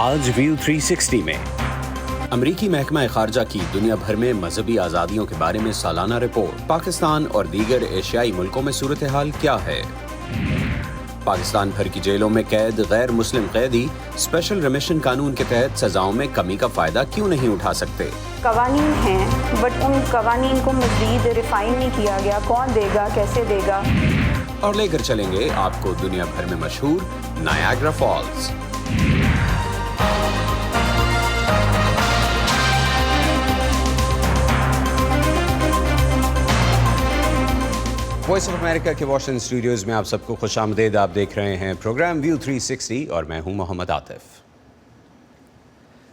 آج ویو 360 میں امریکی محکمہ خارجہ کی دنیا بھر میں مذہبی آزادیوں کے بارے میں سالانہ رپورٹ۔ پاکستان اور دیگر ایشیائی ملکوں میں صورتحال کیا ہے؟ پاکستان بھر کی جیلوں میں قید غیر مسلم قیدی اسپیشل ریمیشن قانون کے تحت سزاؤں میں کمی کا فائدہ کیوں نہیں اٹھا سکتے؟ قوانین ہیں بٹ ان قوانین کو مزید ریفائن نہیں کیا گیا، کون دے گا، کیسے دے گا؟ اور لے کر چلیں گے آپ کو دنیا بھر میں مشہور نایاگرا فالز۔ وائس آف امریکہ کے واشنگٹن اسٹوڈیوز میں آپ سب کو خوش آمدید۔ آپ دیکھ رہے ہیں پروگرام ویو 360 اور میں ہوں محمد عاطف۔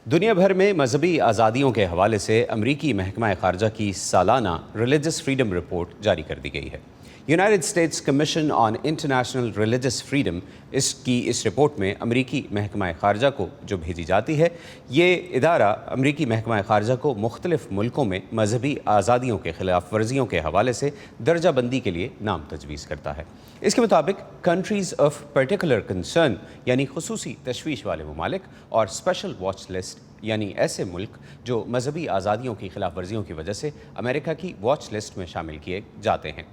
دنیا بھر میں مذہبی آزادیوں کے حوالے سے امریکی محکمہ خارجہ کی سالانہ ریلیجس فریڈم رپورٹ جاری کر دی گئی ہے۔ United States Commission on International Religious Freedom اس رپورٹ میں امریکی محکمہ خارجہ کو جو بھیجی جاتی ہے، یہ ادارہ امریکی محکمہ خارجہ کو مختلف ملکوں میں مذہبی آزادیوں کے خلاف ورزیوں کے حوالے سے درجہ بندی کے لیے نام تجویز کرتا ہے۔ اس کے مطابق کنٹریز آف پرٹیکولر کنسرن یعنی خصوصی تشویش والے ممالک اور اسپیشل واچ لسٹ یعنی ایسے ملک جو مذہبی آزادیوں کی خلاف ورزیوں کی وجہ سے امریکہ کی واچ لسٹ میں شامل کیے جاتے ہیں۔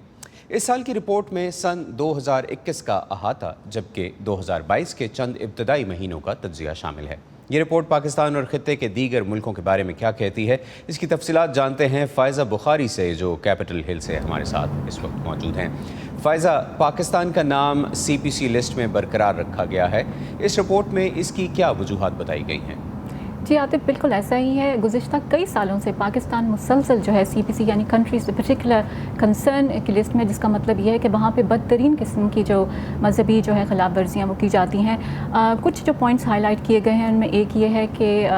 اس سال کی رپورٹ میں سن 2021 کا احاطہ جبکہ 2022 کے چند ابتدائی مہینوں کا تجزیہ شامل ہے۔ یہ رپورٹ پاکستان اور خطے کے دیگر ملکوں کے بارے میں کیا کہتی ہے، اس کی تفصیلات جانتے ہیں فائزہ بخاری سے، جو کیپٹل ہل سے ہمارے ساتھ اس وقت موجود ہیں۔ فائزہ، پاکستان کا نام CPC لسٹ میں برقرار رکھا گیا ہے، اس رپورٹ میں اس کی کیا وجوہات بتائی گئی ہیں؟ جی عاطف، بالکل ایسا ہی ہے۔ گزشتہ کئی سالوں سے پاکستان مسلسل جو ہے CPC یعنی کنٹریز پرٹیکولر کنسرن کی لسٹ میں، جس کا مطلب یہ ہے کہ وہاں پہ بدترین قسم کی جو مذہبی جو ہے خلاف ورزیاں وہ کی جاتی ہیں۔ کچھ جو پوائنٹس ہائی لائٹ کیے گئے ہیں ان میں ایک یہ ہے کہ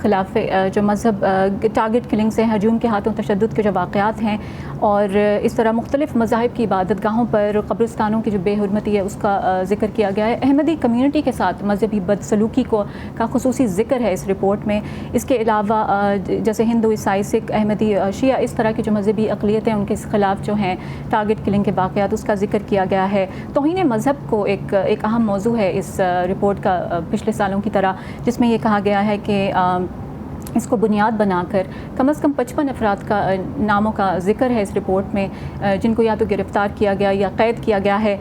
خلاف جو مذہب ٹارگٹ کلنگ سے ہجوم کے ہاتھوں تشدد کے جو واقعات ہیں، اور اس طرح مختلف مذاہب کی عبادت گاہوں پر قبرستانوں کی جو بے حرمتی ہے اس کا ذکر کیا گیا ہے۔ احمدی کمیونٹی کے ساتھ مذہبی بدسلوکی کا خصوصی ذکر ہے اس رپورٹ میں۔ اس کے علاوہ جیسے ہندو، عیسائی، سکھ، احمدی، شیعہ، اس طرح کی جو مذہبی اقلیتیں ان کے خلاف جو ہیں ٹارگٹ کلنگ کے واقعات، اس کا ذکر کیا گیا ہے۔ توہین مذہب کو ایک اہم موضوع ہے اس رپورٹ کا پچھلے سالوں کی طرح، جس میں یہ کہا گیا ہے کہ اس کو بنیاد بنا کر کم از کم 55 افراد کا ناموں کا ذکر ہے اس رپورٹ میں، جن کو یا تو گرفتار کیا گیا یا قید کیا گیا ہے۔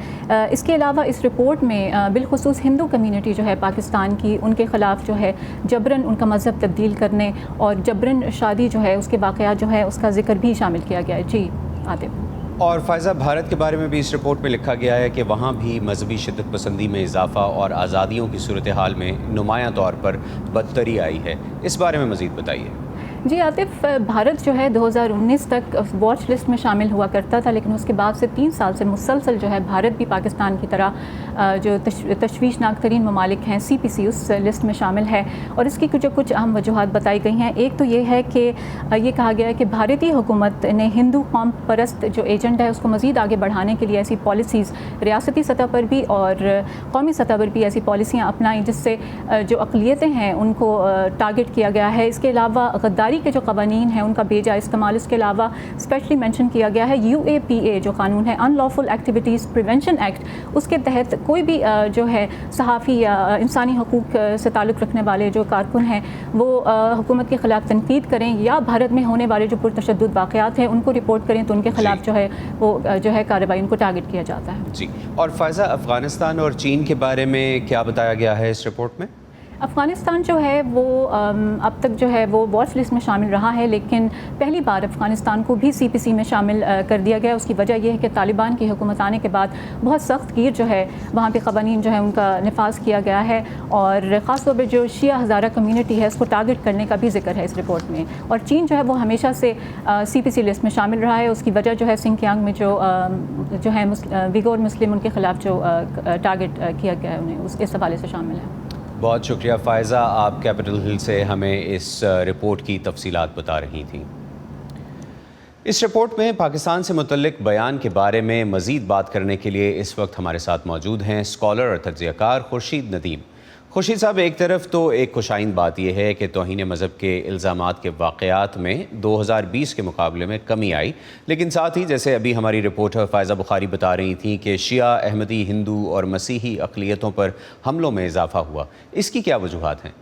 اس کے علاوہ اس رپورٹ میں بالخصوص ہندو کمیونٹی جو ہے پاکستان کی، ان کے خلاف جو ہے جبراً ان کا مذہب تبدیل کرنے اور جبراً شادی جو ہے اس کے واقعات جو ہے اس کا ذکر بھی شامل کیا گیا ہے۔ جی عاطف۔ اور فائزہ، بھارت کے بارے میں بھی اس رپورٹ میں لکھا گیا ہے کہ وہاں بھی مذہبی شدت پسندی میں اضافہ اور آزادیوں کی صورتحال میں نمایاں طور پر بدتری آئی ہے، اس بارے میں مزید بتائیے۔ جی عاطف، بھارت جو ہے 2019 تک واچ لسٹ میں شامل ہوا کرتا تھا، لیکن اس کے بعد سے 3 سال سے مسلسل جو ہے بھارت بھی پاکستان کی طرح جو تشویشناک ترین ممالک ہیں CPC اس لسٹ میں شامل ہے۔ اور اس کی جو کچھ اہم وجوہات بتائی گئی ہیں، ایک تو یہ ہے کہ یہ کہا گیا ہے کہ بھارتی حکومت نے ہندو قوم پرست جو ایجنڈا ہے اس کو مزید آگے بڑھانے کے لیے ایسی پالیسیز ریاستی سطح پر بھی اور قومی سطح پر بھی ایسی پالیسیاں اپنائیں جس سے جو اقلیتیں ہیں ان کو ٹارگٹ کیا گیا ہے۔ اس کے علاوہ غداری کے جو قوانین ہیں ان کا بے جا استعمال، اس کے علاوہ اسپیشلی مینشن کیا گیا ہے UAPA جو قانون ہے، ان لافل ایکٹیویٹیز پریونشن ایکٹ، اس کے تحت کوئی بھی جو ہے صحافی یا انسانی حقوق سے تعلق رکھنے والے جو کارکن ہیں وہ حکومت کے خلاف تنقید کریں یا بھارت میں ہونے والے جو پرتشدد واقعات ہیں ان کو رپورٹ کریں تو ان کے خلاف جو ہے وہ جو ہے کارروائی ان کو ٹارگٹ کیا جاتا ہے۔ جی، اور فائزہ، افغانستان اور چین کے بارے میں کیا بتایا گیا ہے اس رپورٹ میں؟ افغانستان جو ہے وہ اب تک جو ہے وہ واچ لسٹ میں شامل رہا ہے، لیکن پہلی بار افغانستان کو بھی CPC میں شامل کر دیا گیا۔ اس کی وجہ یہ ہے کہ طالبان کی حکومت آنے کے بعد بہت سخت گیر جو ہے وہاں پہ قوانین جو ہے ان کا نفاذ کیا گیا ہے، اور خاص طور پہ جو شیعہ ہزارہ کمیونٹی ہے اس کو ٹارگٹ کرنے کا بھی ذکر ہے اس رپورٹ میں۔ اور چین جو ہے وہ ہمیشہ سے CPC لسٹ میں شامل رہا ہے۔ اس کی وجہ جو ہے سنکیانگ میں جو ہے ویگور مسلم ان کے خلاف جو ٹارگٹ کیا گیا ہے انہیں، اس حوالے سے شامل ہے۔ بہت شکریہ فائزہ، آپ کیپٹل ہل سے ہمیں اس رپورٹ کی تفصیلات بتا رہی تھیں۔ اس رپورٹ میں پاکستان سے متعلق بیان کے بارے میں مزید بات کرنے کے لیے اس وقت ہمارے ساتھ موجود ہیں اسکالر اور تجزیہ کار خورشید ندیم۔ खुर्शीद साहब, एक तरफ तो एक खुशाइन बात यह है कि तौहीन मज़हब के इल्ज़ामात के वाक़यात में 2020 के मुकाबले में कमी आई, लेकिन साथ ही जैसे अभी हमारी रिपोर्टर फ़ायज़ा बुखारी बता रही थी कि शिया, अहमदी, हिंदू और मसीही अक़लियतों पर हमलों में इजाफ़ा हुआ। इसकी क्या वजूहात हैं?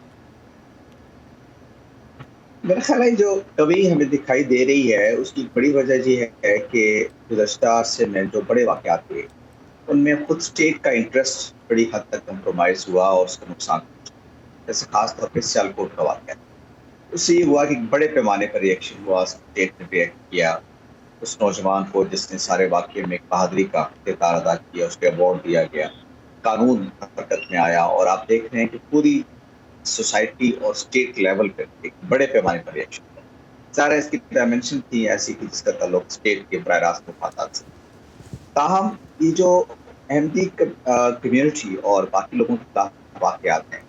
मेरा ख्याल है जो कमी हमें दिखाई दे रही है उसकी बड़ी वजह ये है कि गुज़श्ता अरसे में जो बड़े वाक़यात हुए उनमें खुद स्टेट का इंटरेस्ट बड़ी हद तक कंप्रोमाइज़ हुआ और उसका नुकसान हुआ। जैसे खास तौर पर सियालकोट का वाक़या, उससे ये हुआ कि बड़े पैमाने पर रिएक्शन हुआ, स्टेट ने रिएक्ट किया। उस नौजवान को जिसने सारे वाक़े में बहादुरी का किरदार अदा किया उसके अवार्ड दिया गया, कानून हरकत में आया और आप देख रहे हैं कि पूरी सोसाइटी और स्टेट लेवल पर एक बड़े पैमाने पर रिएक्शन हुआ। सारा इसकी डायमेंशन थी ऐसी कि जिसका ताल्लुक स्टेट के बराह रास्त मफादात से। ताहम ये जो अहमदी कम्यूनिटी और बाकी लोगों के वाक़यात हैं,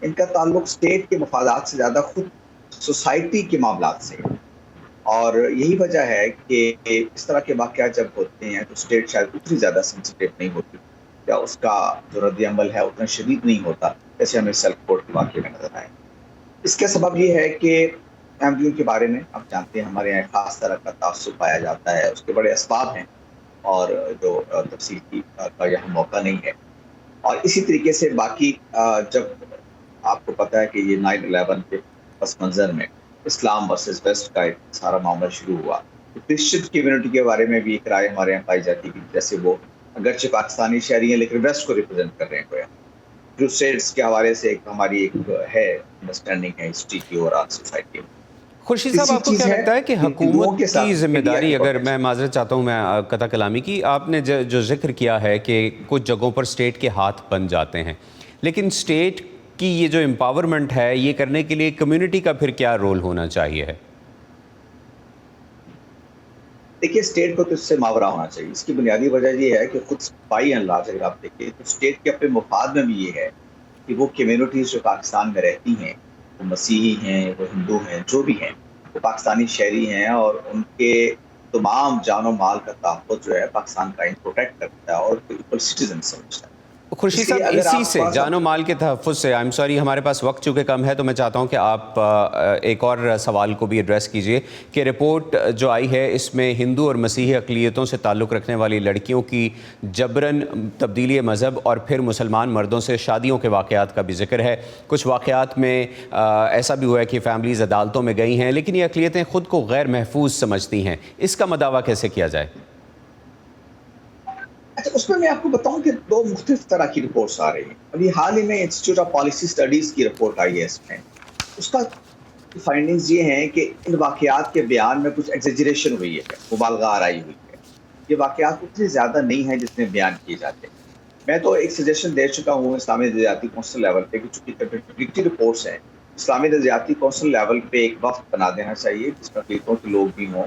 इनका ताल्लुक स्टेट के मफादात से ज़्यादा खुद सोसाइटी के मामलात से है। और यही वजह है कि इस तरह के वाक़यात जब होते हैं तो स्टेट शायद उतनी ज़्यादा सेंसिटिव नहीं होती या उसका जो रद्द-ए-अमल है उतना शदीद नहीं होता जैसे हमें सियालकोट के वाक़े में नज़र आए। इसका सबब ये है कि अहमदियों के बारे में आप जानते हैं हमारे यहाँ ख़ास तरह का तासुब पाया जाता है, उसके बड़े असबाब हैं और जो तफसील का यहाँ मौका नहीं है। और इसी तरीके से बाकी जब आपको पता है कि ये 9/11 के पस मंज़र में इस्लाम वर्सेस वेस्ट का एक सारा मामला शुरू हुआ, तो क्रिश्चियन कम्यूनिटी के बारे में भी एक राय हमारे यहाँ पाई जाती है जैसे वो अगरचे पाकिस्तानी शहरी हैं लेकिन वेस्ट को रिप्रेजेंट कर रहे हैं। क्रूसेड्स के हवाले से हमारी एक है अंडरस्टैंडिंग है हिस्ट्री की और सोसाइटी में। खुर्शीद साहब, आपको क्या लगता है कि हुकूमत की जिम्मेदारी, अगर मैं माजरत चाहता हूँ मैं कता कलामी की, आपने जो जिक्र किया है कि कुछ जगहों पर स्टेट के हाथ बन जाते हैं, लेकिन स्टेट की ये जो एम्पावरमेंट है ये करने के लिए कम्युनिटी का फिर क्या रोल होना चाहिए है? देखिए, स्टेट को तो इससे मावरा होना चाहिए। इसकी बुनियादी वजह ये है कि खुद बाई एंड लार्ज अगर आप देखें तो स्टेट के अपने मुफाद में भी ये है कि वो कम्यूनिटीज़ जो पाकिस्तान में रहती हैं, वो मसीही हैं, वो हिंदू हैं, जो भी हैं, वो पाकिस्तानी शहरी हैं और उनके तमाम जानो माल का तहफ़्फ़ुज़ जो है पाकिस्तान का प्रोटेक्ट करता है और इक्वल सिटीजन समझता है। खुर्शीद साहब, इसी से जानो माल के तहफ़्फ़ुज़ से, आई एम सॉरी हमारे पास वक्त चूँकि कम है तो मैं चाहता हूँ कि आप एक और सवाल को भी एड्रेस कीजिए कि रिपोर्ट जो आई है इसमें हिंदू और मसीही अक़लियतों से ताल्लुक़ रखने वाली लड़कियों की जबरन तब्दीली मज़हब और फिर मुसलमान मर्दों से शादियों के वाक़यात का भी जिक्र है। कुछ वाक़यात में ऐसा भी हुआ है कि फ़ैमिलीज़ अदालतों में गई हैं लेकिन ये अक़लियतें ख़ुद को गैर महफूज समझती हैं। इसका मदावा कैसे किया जाए? अच्छा, उसमें मैं आपको बताऊं कि दो मुख्तलिफ तरह की रिपोर्ट्स आ रही हैं। अभी हाल ही में इंस्टीट्यूट ऑफ पॉलिसी स्टडीज़ की रिपोर्ट आई है इसमें। उसका फाइंडिंग्स ये हैं कि इन वाक़यात के बयान में कुछ एग्जेजरेशन हुई है, मुबालगा आराई हुई है। ये वाक़यात उतने ज़्यादा नहीं हैं जितने बयान किए जाते हैं। मैं तो एक सजेशन दे चुका हूँ इस्लामी नज़रियाती कौंसिल लेवल पे कि चूँकि कॉन्ट्रडिक्टरी रिपोर्ट्स हैं, इस्लामी नज़रियाती कौंसिल लेवल पे एक वक्त बना देना चाहिए जिसमें अक़लियतों के लोग भी हों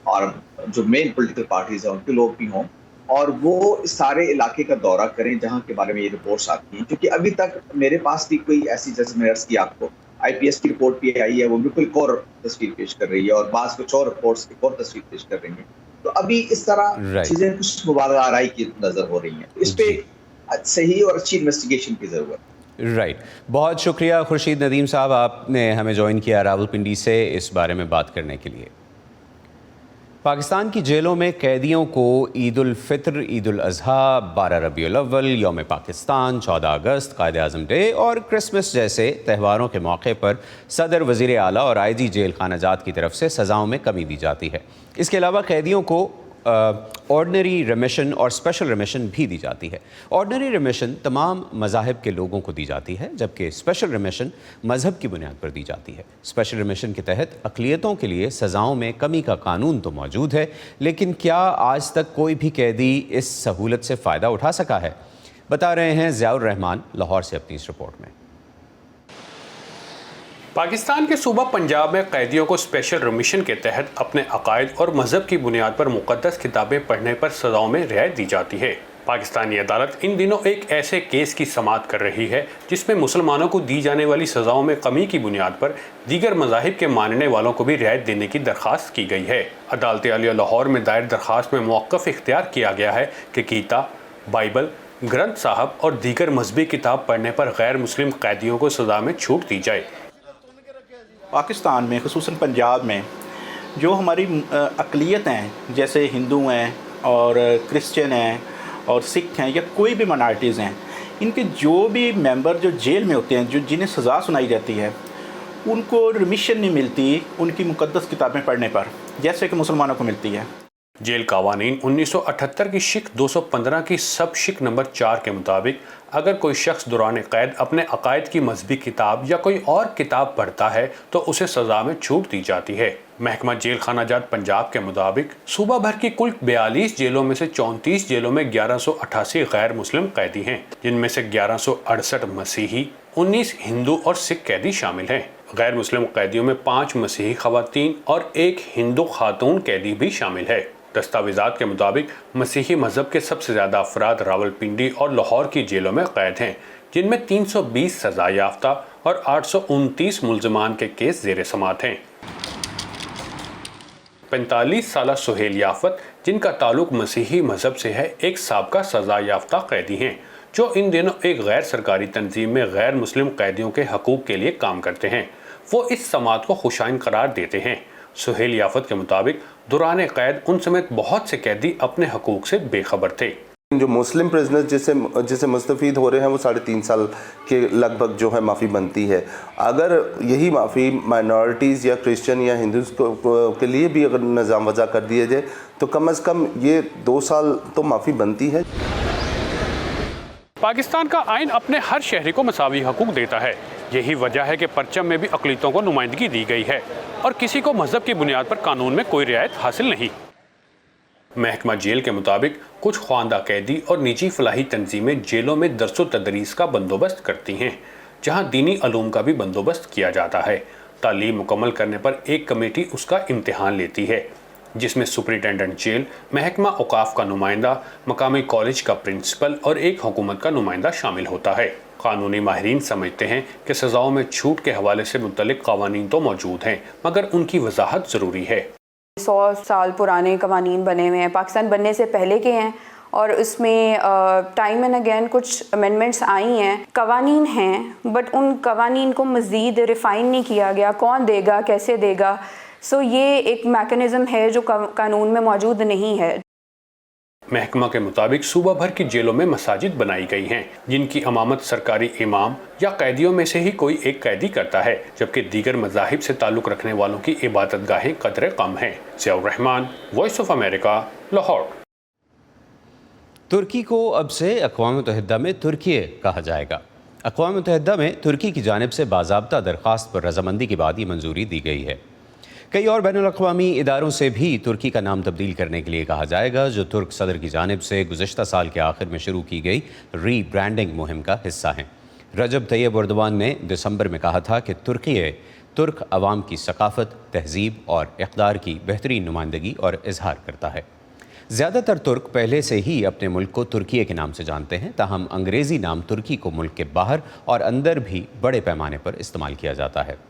और जो मेन पॉलिटिकल पार्टीज़ हैं उनके लोग भी हों और वो इस सारे इलाके का दौरा करें जहाँ के बारे में ये रिपोर्ट्स आती हैं। क्योंकि अभी तक मेरे पास भी कोई ऐसी, जैसे मैंने अर्ज़ किया आपको, IPS की रिपोर्ट भी आई है, वो बिल्कुल एक और तस्वीर पेश कर रही है और बाज़ कुछ और रिपोर्ट्स एक और तस्वीर पेश कर रही हैं। तो अभी इस तरह चीज़ें कुछ मुबालगा आराई की नज़र हो रही हैं। इस पर सही और अच्छी इन्वेस्टिगेशन की ज़रूरत है। राइट, बहुत शुक्रिया खुर्शीद नदीम साहब, आपने हमें ज्वाइन किया रावलपिंडी से इस बारे में बात करने के लिए। पाकिस्तान की जेलों में कैदियों को ईद उल फितर, ईद उल अज़हा, 12 रबीउल अव्वल, यौम पाकिस्तान, 14 अगस्त, कायद आज़म डे और क्रिसमस जैसे त्योहारों के मौके पर सदर, वज़ीर आला और IG जेल खाना जात की तरफ से सज़ाओं में कमी दी जाती है। इसके अलावा कैदियों को ऑर्डनरी रिमिशन और स्पेशल रिमिशन भी दी जाती है। ऑर्डनरी रिमिशन तमाम मज़ाहिब के लोगों को दी जाती है जबकि स्पेशल रिमिशन मज़हब की बुनियाद पर दी जाती है। स्पेशल रिमिशन के तहत अक़लियतों के लिए सज़ाओं में कमी का कानून तो मौजूद है, लेकिन क्या आज तक कोई भी कैदी इस सहूलत से फ़ायदा उठा सका है? बता रहे हैं ज़ियाउर रहमान लाहौर से अपनी इस रिपोर्ट में। पाकिस्तान के सूबा पंजाब में कैदियों को स्पेशल रिमिशन के तहत अपने अकायद और मजहब की बुनियाद पर मुक़द्दस किताबें पढ़ने पर सज़ाओं में रियायत दी जाती है। पाकिस्तानी अदालत इन दिनों एक ऐसे केस की समाअत कर रही है जिसमें मुसलमानों को दी जाने वाली सज़ाओं में कमी की बुनियाद पर दीगर मज़ाहिब के मानने वालों को भी रियायत देने की दरख्वास्त की गई है। अदालत आलिया लाहौर में दायर दरख्वास्त में मौक़िफ़ इख्तियार किया गया है कि गीता, बाइबल, ग्रंथ साहब और दीगर मजहबी किताब पढ़ने पर गैर मुस्लिम कैदियों को सज़ा में छूट दी जाए। पाकिस्तान में ख़ुसूसन पंजाब में जो हमारी अक़लियत हैं, जैसे हिंदू हैं और क्रिश्चियन हैं और सिख हैं या कोई भी माइनॉरिटीज़ हैं, इनके जो भी मेंबर जो जेल में होते हैं, जो जिन्हें सज़ा सुनाई जाती है, उनको रिमिशन नहीं मिलती उनकी मुक़द्दस किताबें पढ़ने पर, जैसे कि मुसलमानों को मिलती है। जेल कावानीन 1978 की शिक 215 की सब शिक नंबर 4 के मुताबिक अगर कोई शख्स दौरान कैद अपने अकायद की मजहबी किताब या कोई और किताब पढ़ता है तो उसे सज़ा में छूट दी जाती है। महकमा जेल खाना जात पंजाब के मुताबिक सूबा भर की कुल 42 जेलों में से 34 जेलों में 1188 गैर मुस्लिम कैदी हैं, जिनमें से 1168 मसीही, 19 हिंदू और सिख कैदी शामिल हैं। गैर मुस्लिम कैदियों में 5 मसीही खवातीन और 1 हिंदू खातून कैदी भी शामिल है। दस्तावेजात के मुताबिक मसीही मजहब के सबसे ज़्यादा अफराद रावलपिंडी और लाहौर की जेलों में कैद हैं, जिनमें 320 सज़ा याफ्ता और 829 मुल्ज़मान के केस ज़ेर समात हैं। 45 साला सुहेल याफत, जिनका ताल्लुक मसीही मजहब से है, एक साबका सज़ा याफ्ता कैदी हैं जो इन दिनों एक गैर सरकारी तंजीम में गैर मुस्लिम कैदियों के हकूक़ के लिए काम करते हैं। वो इस समात को खुशाइन करार देते हैं। सुहेल याफत के मुताबिक दौरान कैद उन समेत बहुत से कैदी अपने हकूक़ से बेखबर थे। जो मुस्लिम प्रिजनर्स जिसे मुस्तफ़ीद हो रहे हैं वो 3.5 साल के लगभग जो है माफ़ी बनती है। अगर यही माफ़ी माइनॉरिटीज़ या क्रिश्चियन या हिंदूज़ के लिए भी अगर निज़ाम वज़ा कर दिया जाए तो कम अज़ कम ये 2 साल तो माफ़ी बनती है। पाकिस्तान का आइन अपने हर शहरी को मसावी हकूक़ देता है। यही वजह है कि परचम में भी अक़लियतों को नुमाइंदगी दी गई है और किसी को मजहब की बुनियाद पर कानून में कोई रियायत हासिल नहीं। महकमा जेल के मुताबिक कुछ ख्वानदा कैदी और निजी फलाही तंजीमें जेलों में दरसो तदरीस का बंदोबस्त करती हैं, जहाँ दीनी अलूम का भी बंदोबस्त किया जाता है। तालीम मुकम्मल करने पर एक कमेटी उसका इम्तिहान लेती है, जिसमें सुपरिटेंडेंट जेल, महकमा औकाफ का नुमाइंदा, मकामी कॉलेज का प्रिंसिपल और एक हुकूमत का नुमाइंदा शामिल होता है। कानूनी माहिरीन समझते हैं कि सज़ाओं में छूट के हवाले से मुतल्लिक़ कवानीन तो मौजूद हैं, मगर उनकी वजाहत ज़रूरी है। 100 साल पुराने कवानीन बने हुए हैं, पाकिस्तान बनने से पहले के हैं, और उसमें टाइम एंड अगेन कुछ अमेंडमेंट्स आई हैं। कवानीन हैं बट उन कवानीन को मज़ीद रिफ़ाइन नहीं किया गया। कौन देगा, कैसे देगा? सो ये एक मैकेनिज़्म है जो कानून में मौजूद नहीं है। महकमा के मुताबिक सूबा भर की जेलों में मसाजिद बनाई गई हैं, जिनकी इमामत सरकारी इमाम या कैदियों में से ही कोई एक कैदी करता है, जबकि दीगर मज़ाहिब से ताल्लुक़ रखने वालों की इबादत गाहें कदरे कम हैं। Ziaur Rehman, voice of America, Lahore. तुर्की को अब से अक़वाम मुत्तहिदा में तुर्की कहा जाएगा। अक़वाम मुत्तहिदा में तुर्की की जानिब से बाज़ाब्ता दरख्वास्त पर रजामंदी के बाद ये मंजूरी दी गई है। कई और बैनुल-अक़वामी इदारों से भी तुर्की का नाम तब्दील करने के लिए कहा जाएगा, जो तुर्क सदर की जानिब से गुज़श्ता साल के आखिर में शुरू की गई री-ब्रांडिंग मुहिम का हिस्सा हैं। रजब तैयब एर्दोगान ने दिसंबर में कहा था कि तुर्की तुर्क अवाम की सकाफ़त, तहज़ीब और इक़्तिदार की बेहतरीन नुमाइंदगी और इजहार करता है। ज़्यादातर तुर्क पहले से ही अपने मुल्क को तुर्की के नाम से जानते हैं, ताहम अंग्रेज़ी नाम तुर्की को मुल्क के बाहर और अंदर भी बड़े पैमाने पर इस्तेमाल किया जाता है।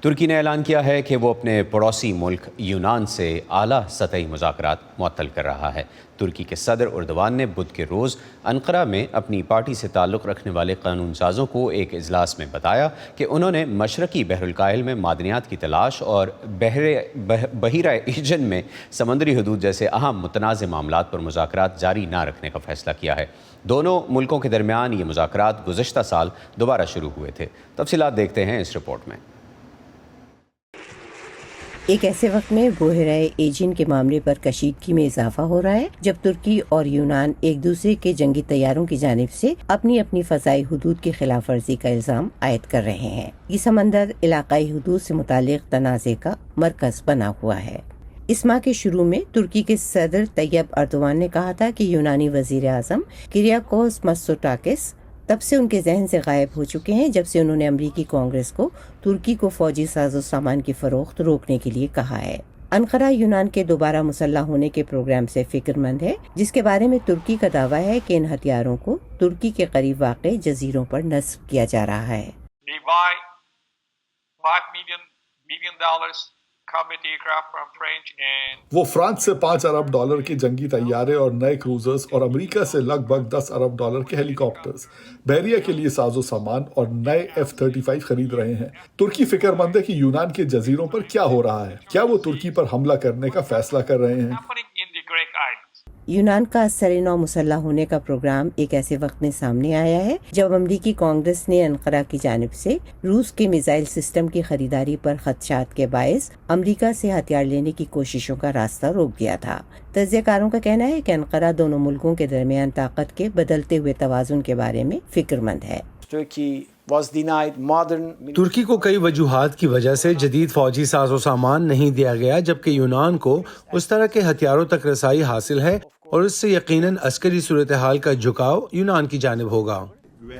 तुर्की ने ऐलान किया है कि वो अपने पड़ोसी मुल्क यूनान से आला सतही मुज़ाकरात मुअत्तल कर रहा है। तुर्की के सदर एर्दोगान ने बुध के रोज़ अंकारा में अपनी पार्टी से ताल्लुक़ रखने वाले कानून साज़ों को एक इजलास में बताया कि उन्होंने मशरक़ी बहरुल-काहिल में मादनियात की तलाश और बहिरा एजन में समंदरी हदूद जैसे अहम मुतनाज़ मामलात पर मुज़ाकरात जारी ना रखने का फ़ैसला किया है। दोनों मुल्कों के दरमियान ये मुज़ाकरात गुज़श्ता साल दोबारा शुरू हुए थे। तफसीलात देखते हैं इस रिपोर्ट में। एक ऐसे वक्त में बहिरा एजिन के मामले पर कशीदगी में इजाफा हो रहा है, जब तुर्की और यूनान एक दूसरे के जंगी तैयारों की जानिब से अपनी अपनी फ़ज़ाई हुदूद की खिलाफ वर्जी का इल्ज़ाम आयद कर रहे हैं। ये समंदर इलाकाई हुदूद से मुतालिक तनाज़े का मरकज़ बना हुआ है। इस माह के शुरू में तुर्की के सदर तैयब एर्दोगान ने कहा था कि यूनानी वज़ीर आज़म किरियाकोस मित्सोटाकिस तब से उनके जहन से गायब हो चुके हैं, जब से उन्होंने अमरीकी कांग्रेस को तुर्की को फौजी साजो सामान की फरोख्त रोकने के लिए कहा है। अंकारा यूनान के दोबारा मुसल्लह होने के प्रोग्राम से फिक्रमंद है, जिसके बारे में तुर्की का दावा है कि इन हथियारों को तुर्की के करीब वाक़े जजीरों पर नस्ब किया जा रहा है। वो फ्रांस से $5 अरब के जंगी तैयारे और नए क्रूजर्स और अमेरिका से लगभग $10 अरब के हेलीकॉप्टर्स, बहरिया के लिए साजो सामान और नए F-35 खरीद रहे हैं। तुर्की फिक्रमंद है कि यूनान के जजीरों पर क्या हो रहा है। क्या वो तुर्की पर हमला करने का फैसला कर रहे हैं? यूनान का सर-ए-नौ मुसल्लह होने का प्रोग्राम एक ऐसे वक्त में सामने आया है जब अमरीकी कांग्रेस ने अनकरा की जानिब से रूस के मिसाइल सिस्टम की खरीदारी पर खदशात के बायस अमरीका से हथियार लेने की कोशिशों का रास्ता रोक दिया था। तज्ज़ियाकारों का कहना है कि अनकरा दोनों मुल्कों के दरमियान ताकत के बदलते हुए तवाज़ुन के बारे में फिक्रमंद है। तुर्की को कई वजूहात की वजह से जदीद फौजी साजो सामान नहीं दिया गया, जबकि यूनान को उस तरह के हथियारों तक रसाई हासिल है और इससे यकीनन अस्करी सूरत हाल का झुकाव यूनान की जानिब होगा।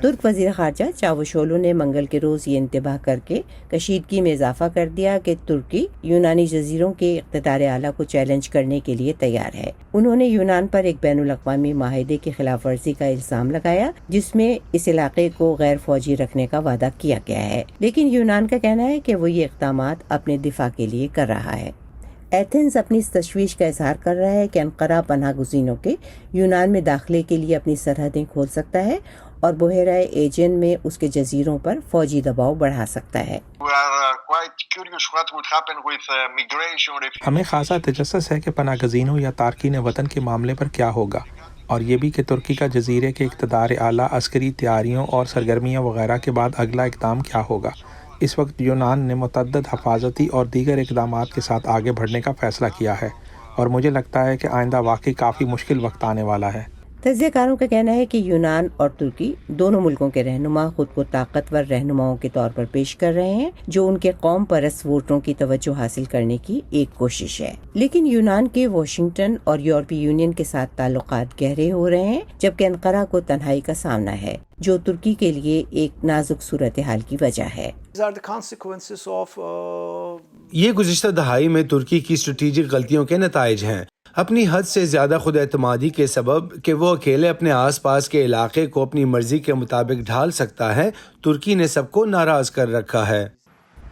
तुर्क वज़ीर ख़ारजा चावुशोलू ने मंगल के रोज़ ये इंतबाह करके कशीदगी में इजाफा कर दिया कि तुर्की यूनानी जजीरों के इक़्तिदार आला को चैलेंज करने के लिए तैयार है। उन्होंने यूनान पर एक बैनुल अक़वामी माहिदे की खिलाफ वर्जी का इल्ज़ाम लगाया जिसमें इस इलाके को गैर फौजी रखने का वादा किया गया है, लेकिन यूनान का कहना है कि वो ये इक़दामात अपने दिफा के लिए कर रहा है। एथेंस अपनी इस तशवीश का इजहार कर रहा है कि अनकरा पनाह गुज़ीनों के यूनान में दाखिले के लिए अपनी सरहदें खोल सकता है और बहरा एजियन में उसके जजीरों पर फौजी दबाव बढ़ा सकता है। हमें खासा तजस्सुस है कि पनाह गज़ीनों या तारकीन वतन के मामले पर क्या होगा, और ये भी कि तुर्की का जजीरे के इक़्तिदार आला अस्करी तैयारियों और सरगर्मियाँ वगैरह के बाद अगला इक़दाम क्या होगा। इस वक्त यूनान ने मुतअद्दिद हफाजती और दीगर इक़दामात के साथ आगे बढ़ने का फ़ैसला किया है और मुझे लगता है कि आइंदा वाकई काफ़ी मुश्किल वक्त आने वाला है। तज्ज़ियाकारों का कहना है कि यूनान और तुर्की दोनों मुल्कों के रहनुमा खुद को ताकतवर रहनुमाओं के तौर पर पेश कर रहे हैं जो उनके कौम परस्त वोटरों की तवज्जो हासिल करने की एक कोशिश है, लेकिन यूनान के वाशिंगटन और यूरोपीय यूनियन के साथ ताल्लुकात गहरे हो रहे हैं, जबकि अनकरा को तन्हाई का सामना है जो तुर्की के लिए एक नाजुक सूरत हाल की वजह है। ये गुज़िश्ता दहाई में तुर्की की स्ट्रेटेजिक गलतियों के नताइज हैं। अपनी हद से ज़्यादा खुद एतमादी के सबब कि वो अकेले अपने आस पास के इलाके को अपनी मर्जी के मुताबिक ढाल सकता है, तुर्की ने सबको नाराज़ कर रखा है।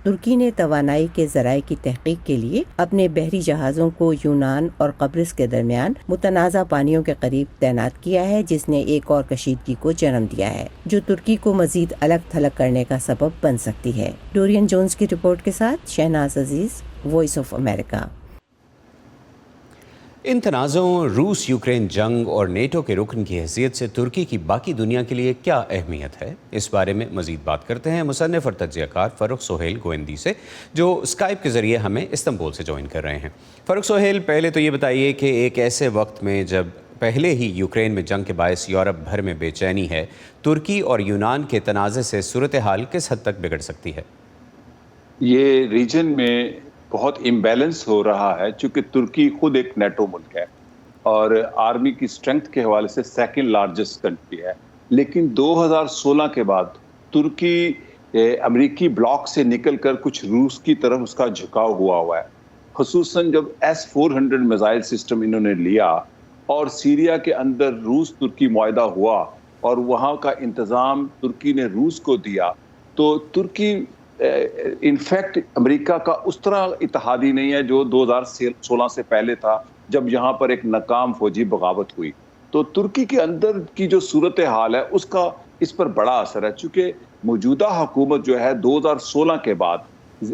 तुर्की ने तवानाई के ज़राए की तहकीक के लिए अपने बहरी जहाज़ों को यूनान और कब्रिस के दरमियान मुतनाज़ा पानियों के करीब तैनात किया है, जिसने एक और कशीदगी को जन्म दिया है जो तुर्की को मज़ीद अलग थलग करने का सबब बन सकती है। डोरियन जोन्स की रिपोर्ट के साथ शहनाज अजीज़, वॉइस ऑफ अमेरिका। इन तनाज़ों, रूस यूक्रेन जंग और नेटो के रुकन की हैसियत से तुर्की की बाकी दुनिया के लिए क्या अहमियत है, इस बारे में मज़ीद बात करते हैं मुसन्निफ़ और तज्ज़ियाकार फ़र्रुख सोहेल गोविंदी से, जो स्काइप के ज़रिए हमें इस्तांबुल से ज्वाइन कर रहे हैं। फ़र्रुख सोहेल, पहले तो ये बताइए कि एक ऐसे वक्त में जब पहले ही यूक्रेन में जंग के बायस यूरोप भर में बेचैनी है, तुर्की और यूनान के तनाज़े से सूरत हाल किस हद तक बिगड़ सकती है? ये रीजन में बहुत इम्बैलेंस हो रहा है, चूँकि तुर्की खुद एक नेटो मुल्क है और आर्मी की स्ट्रेंथ के हवाले से सेकंड लार्जेस्ट कंट्री है, लेकिन 2016 के बाद तुर्की अमेरिकी ब्लॉक से निकलकर कुछ रूस की तरफ उसका झुकाव हुआ है। खुसूसन जब S-400 मिसाइल सिस्टम इन्होंने लिया और सीरिया के अंदर रूस तुर्की मुआहदा हुआ और वहाँ का इंतज़ाम तुर्की ने रूस को दिया, तो तुर्की इनफैक्ट अमेरिका का उस तरह इत्तेहादी नहीं है जो 2016 से पहले था, जब यहाँ पर एक नाकाम फौजी बगावत हुई। तो तुर्की के अंदर की जो सूरत हाल है उसका इस पर बड़ा असर है, चूँकि मौजूदा हुकूमत जो है 2016 के बाद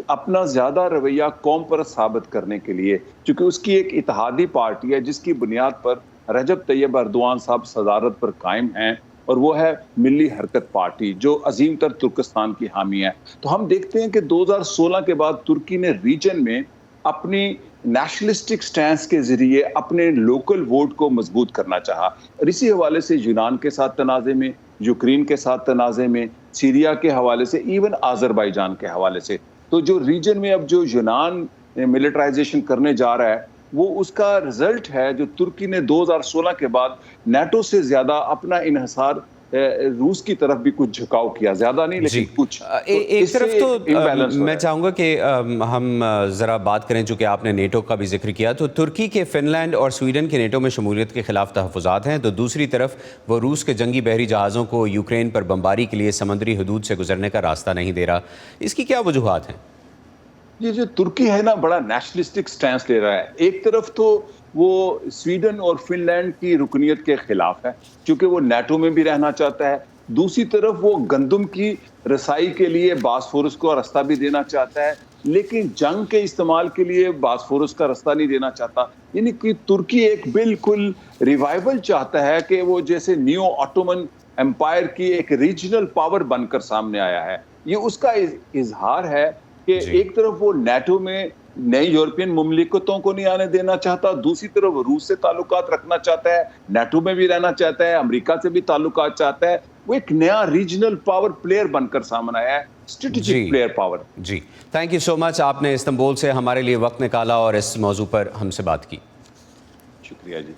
अपना ज़्यादा रवैया कौम पर साबित करने के लिए, चूँकि उसकी एक इत्तेहादी पार्टी है जिसकी बुनियाद पर रजब तैयब अर्दोआन साहब सदारत पर कायम हैं, और वो है मिली हरकत पार्टी जो अजीम तर तुर्कस्तान की हामी है। तो हम देखते हैं कि 2016 के बाद तुर्की ने रीजन में अपनी नेशनलिस्टिक स्टैंस के जरिए अपने लोकल वोट को मजबूत करना चाहा, और इसी हवाले से यूनान के साथ तनाज़े में, यूक्रेन के साथ तनाज़े में, सीरिया के हवाले से, इवन आज़रबाईजान के हवाले से। तो जो रीजन में अब जो यूनान मिलिटराइजेशन करने जा रहा है वो उसका रिजल्ट है, जो तुर्की ने 2016 के बाद नेटो से ज़्यादा अपना इन्हिसार रूस की तरफ भी कुछ झुकाव किया, ज़्यादा नहीं लेकिन कुछ। एक तरफ तो मैं चाहूँगा कि हम ज़रा बात करें, चूँकि आपने नेटो का भी जिक्र किया, तो तुर्की के फिनलैंड और स्वीडन के नेटो में शमूलियत के खिलाफ तहफ़्फ़ुज़ात हैं, तो दूसरी तरफ वो रूस के जंगी बहरी जहाज़ों को यूक्रेन पर बमबारी के लिए समंदरी हदूद से गुजरने का रास्ता नहीं दे रहा। इसकी क्या वजूहात हैं? یہ جو ترکی ہے نا بڑا نیشنلسٹک سٹینس لے رہا ہے. ایک طرف تو وہ سویڈن اور فن لینڈ کی رکنیت کے خلاف ہے چونکہ وہ نیٹو میں بھی رہنا چاہتا ہے. دوسری طرف وہ گندم کی رسائی کے لیے باسفورس کو راستہ بھی دینا چاہتا ہے لیکن جنگ کے استعمال کے لیے باسفورس کا راستہ نہیں دینا چاہتا. یعنی کہ ترکی ایک بالکل ریوائول چاہتا ہے کہ وہ جیسے نیو آٹومن امپائر کی ایک ریجنل پاور بن کر سامنے آیا ہے. یہ اس کا اظہار ہے کہ ایک طرف وہ نیٹو میں نئی یورپین مملکتوں کو نہیں آنے دینا چاہتا, دوسری طرف روس سے تعلقات رکھنا چاہتا ہے, نیٹو میں بھی رہنا چاہتا ہے, امریکہ سے بھی تعلقات چاہتا ہے. وہ ایک نیا ریجنل پاور پلیئر بن کر سامنے آیا ہے, اسٹریٹجک پلیئر پاور. جی تھینک یو سو مچ. آپ نے استنبول سے ہمارے لیے وقت نکالا اور اس موضوع پر ہم سے بات کی. شکریہ جی.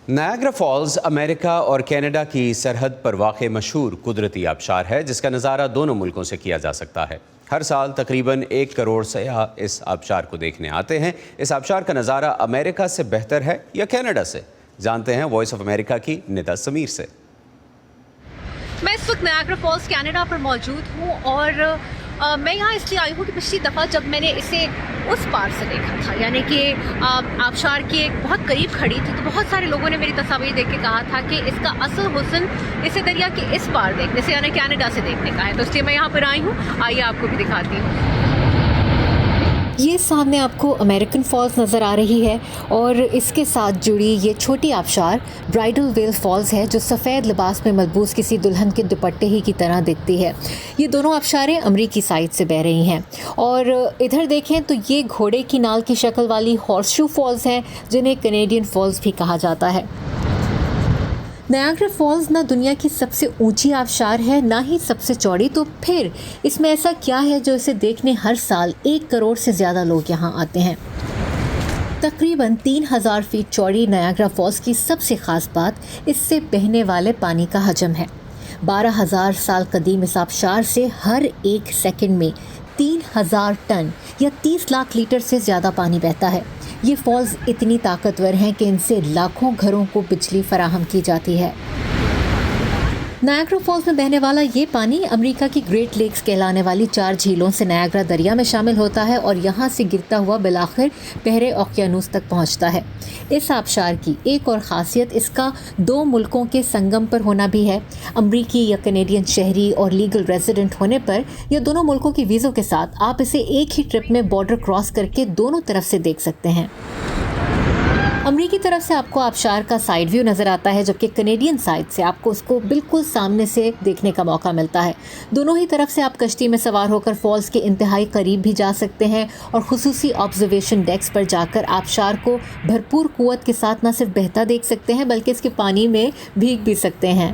نایاگرا فالز امریکہ اور کینیڈا کی سرحد پر واقع مشہور قدرتی آبشار ہے جس کا نظارہ دونوں ملکوں سے کیا جا سکتا ہے. ہر سال تقریباً 1 کروڑ سیاح اس آبشار کو دیکھنے آتے ہیں. اس آبشار کا نظارہ امریکہ سے بہتر ہے یا کینیڈا سے؟ جانتے ہیں وائس آف امریکہ کی ندا سمیر سے. میں اس وقت نایاگرا فالز کینیڈا پر موجود ہوں اور میں یہاں اس لیے آئی ہوں کہ پچھلی دفعہ جب میں نے اسے اس پار سے دیکھا تھا یعنی کہ آبشار کے بہت قریب کھڑی تھی تو بہت سارے لوگوں نے میری تصاویر دیکھ کے کہا تھا کہ اس کا اصل حسن اسے دریا کے اس پار دیکھنے سے یعنی کینیڈا سے دیکھنے کا ہے. تو اس لیے میں یہاں پر آئی ہوں. آئیے آپ کو بھی دکھاتی ہوں. یہ سامنے آپ کو امریکن فالز نظر آ رہی ہے اور اس کے ساتھ جڑی یہ چھوٹی آبشار برائڈل ویل فالز ہے جو سفید لباس میں ملبوس کسی دلہن کے دوپٹے ہی کی طرح دکھتی ہے. یہ دونوں آبشاریں امریکی سائڈ سے بہہ رہی ہیں اور ادھر دیکھیں تو یہ گھوڑے کی نال کی شکل والی ہارس شو فالز ہیں جنہیں کینیڈین فالز بھی کہا جاتا ہے. نایاگرا فالز نہ دنیا کی سب سے اونچی آبشار ہے نہ ہی سب سے چوڑی, تو پھر اس میں ایسا کیا ہے جو اسے دیکھنے ہر سال 1 کروڑ سے زیادہ لوگ یہاں آتے ہیں. تقریباً 3000 فیٹ چوڑی نایاگرا فالز کی سب سے خاص بات اس سے بہنے والے پانی کا حجم ہے. 12000 سال قدیم اس آبشار سے ہر 1 سیکنڈ میں 3000 ٹن یا 30 لاکھ لیٹر سے زیادہ پانی بہتا ہے. یہ فالز اتنی طاقتور ہیں کہ ان سے لاکھوں گھروں کو بجلی فراہم کی جاتی ہے. نایاگرا فالز میں بہنے والا یہ پانی امریکہ کی گریٹ لیکس کہلانے والی 4 جھیلوں سے نایاگرا دریا میں شامل ہوتا ہے اور یہاں سے گرتا ہوا بالآخر بحر اوقیانوس تک پہنچتا ہے. اس آبشار کی ایک اور خاصیت اس کا 2 ملکوں کے سنگم پر ہونا بھی ہے. امریکی یا کینیڈین شہری اور لیگل ریزیڈنٹ ہونے پر یا دونوں ملکوں کی ویزوں کے ساتھ آپ اسے ایک ہی ٹرپ میں بارڈر کراس کر کے دونوں طرف سے دیکھ سکتے ہیں. امریکی طرف سے آپ کو آبشار کا سائیڈ ویو نظر آتا ہے جبکہ کینیڈین سائیڈ سے آپ کو اس کو بالکل سامنے سے دیکھنے کا موقع ملتا ہے. دونوں ہی طرف سے آپ کشتی میں سوار ہو کر فالز کے انتہائی قریب بھی جا سکتے ہیں اور خصوصی آبزرویشن ڈیکس پر جا کر آبشار کو بھرپور قوت کے ساتھ نہ صرف بہتا دیکھ سکتے ہیں بلکہ اس کے پانی میں بھیگ بھی سکتے ہیں.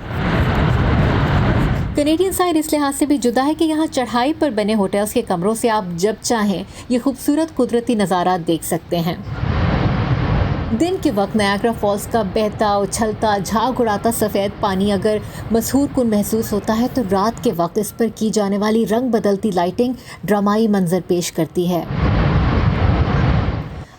کینیڈین سائڈ اس لحاظ سے بھی جدا ہے کہ یہاں چڑھائی پر بنے ہوٹلز کے کمروں سے آپ جب چاہیں یہ خوبصورت قدرتی نظارات دیکھ سکتے ہیں. دن کے وقت نایاگرا فالز کا بہتا اچھلتا جھاگ اڑاتا سفید پانی اگر مسحور کن محسوس ہوتا ہے تو رات کے وقت اس پر کی جانے والی رنگ بدلتی لائٹنگ ڈرامائی منظر پیش کرتی ہے.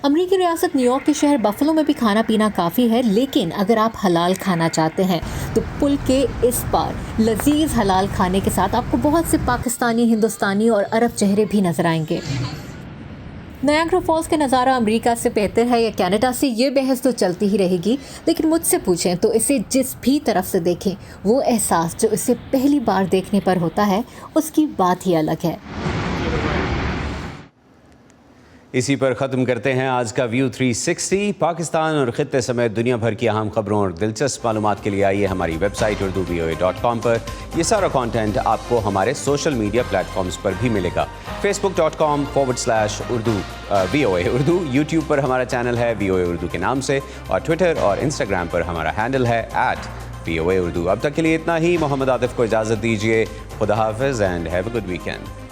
امریکی ریاست نیو یارک کے شہر بفلو میں بھی کھانا پینا کافی ہے لیکن اگر آپ حلال کھانا چاہتے ہیں تو پل کے اس پار لذیذ حلال کھانے کے ساتھ آپ کو بہت سے پاکستانی, ہندوستانی اور عرب چہرے بھی نظر آئیں گے. نایاگرا فالز کا نظارہ امریکہ سے بہتر ہے یا کینیڈا سے, یہ بحث تو چلتی ہی رہے گی لیکن مجھ سے پوچھیں تو اسے جس بھی طرف سے دیکھیں وہ احساس جو اسے پہلی بار دیکھنے پر ہوتا ہے اس کی بات ہی الگ ہے. اسی پر ختم کرتے ہیں آج کا ویو 360. پاکستان اور خطے سمیت دنیا بھر کی اہم خبروں اور دلچسپ معلومات کے لیے آئیے ہماری ویب سائٹ urduvoa.com پر. یہ سارا کانٹینٹ آپ کو ہمارے سوشل میڈیا پلیٹ فارمز پر بھی ملے گا. facebook.com/urdu VOA اردو, یوٹیوب پر ہمارا چینل ہے VOA اردو کے نام سے اور ٹویٹر اور انسٹاگرام پر ہمارا ہینڈل ہے @VOA اردو. اب تک کے لیے اتنا ہی. محمد عاطف کو اجازت دیجیے. خدا حافظ and have a good weekend.